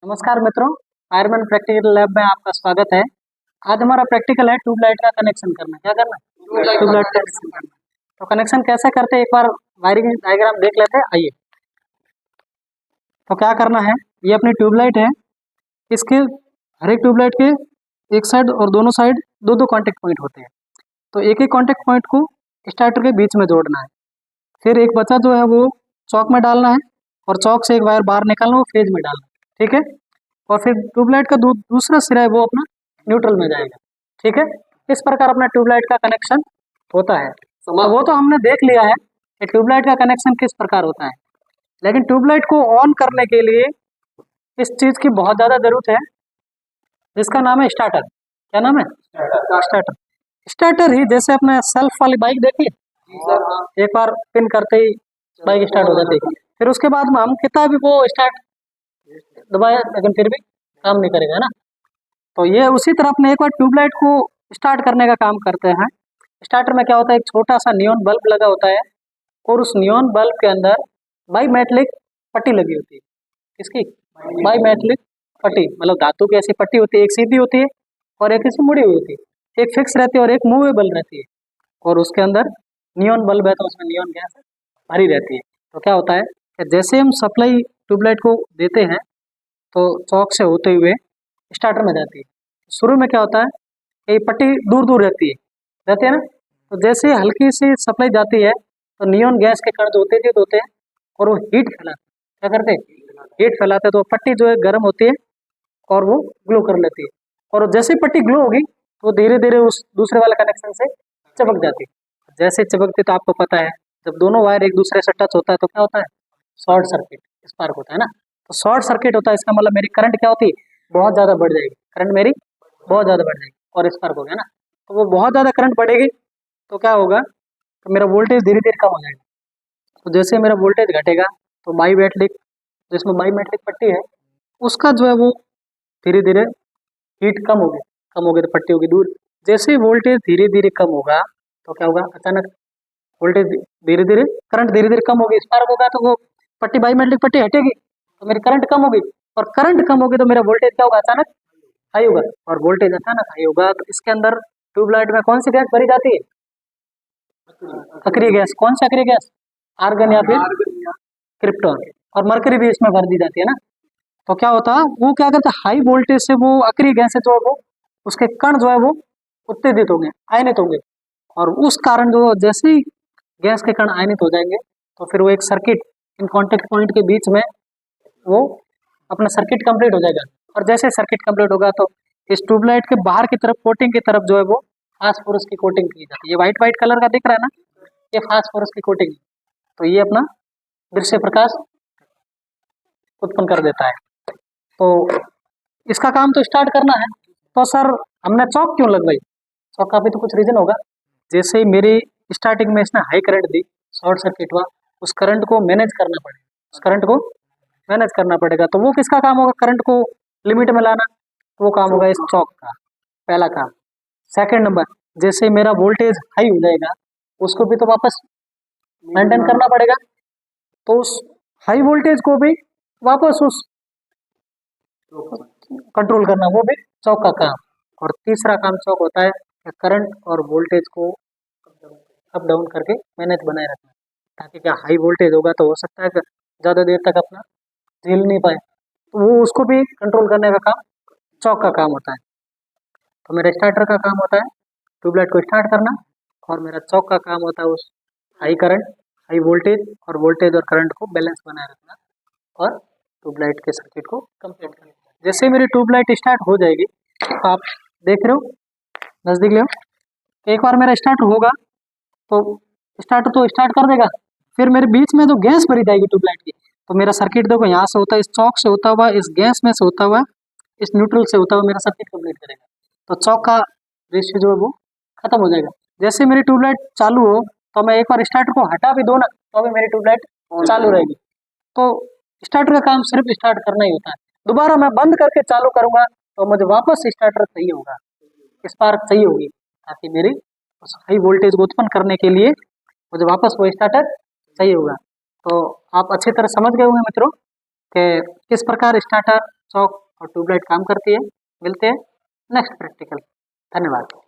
नमस्कार मित्रों, fireman practical lab में आपका स्वागत है। आज हमारा प्रैक्टिकल है ट्यूबलाइट का कनेक्शन करना। क्या करना? ट्यूबलाइट का कनेक्शन करना। तो कनेक्शन कैसे करते हैं एक बार वायरिंग डायग्राम देख लेते हैं। आइए। तो क्या करना है, ये अपनी ट्यूबलाइट है। इसके हर एक ट्यूबलाइट के एक साइड और दोनों साइड दो दो कॉन्टेक्ट पॉइंट होते हैं। तो एक एक कॉन्टेक्ट पॉइंट को स्टार्टर के बीच में जोड़ना है। फिर एक बचा जो है वो चौक में डालना है और चौक से एक वायर बाहर निकालना, वो फेज में डालना है। ठीक है। और फिर ट्यूबलाइट का दूसरा सिरा है वो अपना न्यूट्रल में जाएगा। ठीक है। इस प्रकार अपना ट्यूबलाइट का कनेक्शन होता है। वो तो हमने देख लिया है कि ट्यूबलाइट का कनेक्शन किस प्रकार होता है, लेकिन ट्यूबलाइट को ऑन करने के लिए इस चीज की बहुत ज्यादा जरूरत है, जिसका नाम है स्टार्टर। क्या नाम है? स्टार्टर। स्टार्टर ही जैसे अपने सेल्फ वाली बाइक देखी, एक बार पिन करते ही बाइक स्टार्ट हो जाती है। फिर उसके बाद में हम कितना भी वो स्टार्ट दबाया लेकिन फिर भी काम नहीं करेगा ना। तो ये उसी तरह अपने एक बार ट्यूबलाइट को स्टार्ट करने का काम करते हैं। स्टार्टर में क्या होता है, एक छोटा सा नियॉन बल्ब लगा होता है और उस नियॉन बल्ब के अंदर बाईमेटलिक पट्टी लगी होती है। किसकी? बाईमेटलिक पट्टी, मतलब धातु की ऐसी पट्टी होती है, एक सीधी होती है और एक ऐसी मुड़ी हुई होती है। एक फिक्स रहती है और एक मूवेबल रहती है। और उसके अंदर नियॉन बल्ब है तो उसमें नियॉन गैस भरी रहती है। तो क्या होता है कि जैसे हम सप्लाई ट्यूबलाइट को देते हैं तो चौक से होते हुए स्टार्टर में जाती है। शुरू में क्या होता है कि ये पट्टी दूर दूर रहती है ना। तो जैसे हल्की सी सप्लाई जाती है तो नियॉन गैस के कण जो होते हैं और वो हीट फैलाते हैं। क्या करते हैं? हीट फैलाते हैं। तो पट्टी जो है गर्म होती है और वो ग्लो कर लेती है। और जैसे ही पट्टी ग्लो होगी तो धीरे धीरे उस दूसरे वाले कनेक्शन से चिपक जाती है। जैसे चिपकती तो आपको पता है, जब दोनों वायर एक दूसरे से टच होता है तो क्या होता है? शॉर्ट सर्किट, स्पार्क होता है ना। तो शॉर्ट सर्किट होता है, इसका मतलब मेरी करंट क्या होती है? बहुत ज़्यादा बढ़ जाएगी। करंट मेरी बहुत ज़्यादा बढ़ जाएगी और स्पार्क हो गया ना। तो वो बहुत ज़्यादा करंट बढ़ेगी तो क्या होगा, तो मेरा वोल्टेज धीरे धीरे कम हो जाएगा। तो जैसे मेरा वोल्टेज घटेगा तो बाईमेटलिक, जिसमें बाईमेटलिक पट्टी है, उसका जो है वो धीरे धीरे हीट कम होगी तो पट्टी होगी दूर। जैसे ही वोल्टेज धीरे धीरे कम होगा तो क्या होगा, अचानक वोल्टेज धीरे धीरे, करंट धीरे धीरे कम होगी, स्पार्क होगा तो वो पट्टी बाईमेटलिक पट्टी हटेगी तो मेरी करंट कम होगी। और करंट कम होगी तो मेरा वोल्टेज क्या होगा, अचानक हाई होगा। और वोल्टेज अचानक हाई होगा तो इसके अंदर ट्यूबलाइट में कौन सी गैस भरी जाती है? सक्रिय गैस। कौन सी सक्रिय गैस? आर्गन या फिर क्रिप्टॉन। और मरकरी भी इसमें भर दी जाती है ना। तो क्या होता है, वो क्या करता है, हाई वोल्टेज से वो अक्रिय गैस है जो है वो उसके कण जो है वो उत्तेजित होंगे, आयनित होंगे। और उस कारण जो जैसे ही गैस के कण आयनित हो जाएंगे तो फिर वो एक सर्किट इन कॉन्टेक्ट पॉइंट के बीच में वो अपना सर्किट कंप्लीट हो जाएगा। और जैसे सर्किट कंप्लीट होगा तो इस ट्यूबलाइट के बाहर की तरफ, कोटिंग की तरफ जो है वो फास्फोरस की कोटिंग की जाती है। ये व्हाइट व्हाइट कलर का दिख रहा है ना, ये फास्फोरस की कोटिंग। तो ये अपना दृश्य प्रकाश उत्पन्न कर देता है। तो इसका काम तो स्टार्ट करना है। तो सर हमने चौक क्यों लगवाई? चौक का भी तो कुछ रीजन होगा। जैसे ही मेरी स्टार्टिंग में इसने हाई करंट दी, शॉर्ट सर्किट हुआ, उस करंट को मैनेज करना पड़ेगा। उस करंट को मैनेज करना पड़ेगा तो वो किसका काम होगा? करंट को लिमिट में लाना। वो काम होगा इस चौक का, पहला काम। सेकंड नंबर, जैसे मेरा वोल्टेज हाई हो जाएगा उसको भी तो वापस मेंटेन करना पड़ेगा। तो उस हाई वोल्टेज को भी वापस उस कंट्रोल करना, वो भी चौक का काम। और तीसरा काम चौक होता है कि करंट और वोल्टेज को अप डाउन करके मैनेज बनाए रखना, ताकि क्या हाई वोल्टेज होगा तो हो सकता है कि ज़्यादा देर तक अपना झेल नहीं पाए, तो वो उसको भी कंट्रोल करने का काम चौक का काम होता है। तो मेरा स्टार्टर का काम होता है ट्यूबलाइट को स्टार्ट करना, और मेरा चौक का काम होता है उस हाई करंट, हाई वोल्टेज और करंट को बैलेंस बनाए रखना और ट्यूबलाइट के सर्किट को कंप्लीट करना। जैसे मेरी ट्यूबलाइट स्टार्ट हो जाएगी तो आप देख रहे हो, नज़दीक ले हो, एक बार मेरा स्टार्ट होगा तो स्टार्ट तो स्टार्ट कर देगा। फिर मेरे बीच में तो गैस भरी जाएगी ट्यूबलाइट की। तो मेरा सर्किट देखो यहाँ से होता है, इस चौक से होता हुआ, इस गैस में से होता हुआ, इस न्यूट्रल से होता हुआ मेरा सर्किट कंप्लीट करेगा। तो चौक का रेशियो जो है वो खत्म हो जाएगा। जैसे मेरी ट्यूबलाइट चालू हो तो मैं एक बार स्टार्टर को हटा भी दूँ ना तो भी मेरी ट्यूबलाइट चालू रहेगी। तो स्टार्टर का काम सिर्फ स्टार्ट करना ही होता है। दोबारा मैं बंद करके चालू करूंगा तो मुझे वापस स्टार्टर चाहिए होगा, स्पार्क चाहिए होगी, ताकि मेरी उस हाई वोल्टेज को उत्पन्न करने के लिए मुझे वापस वो स्टार्टर चाहिए होगा। तो आप अच्छी तरह समझ गए होंगे मित्रों कि किस प्रकार स्टार्टर चौक और ट्यूबलाइट काम करती है। मिलते हैं नेक्स्ट प्रैक्टिकल। धन्यवाद।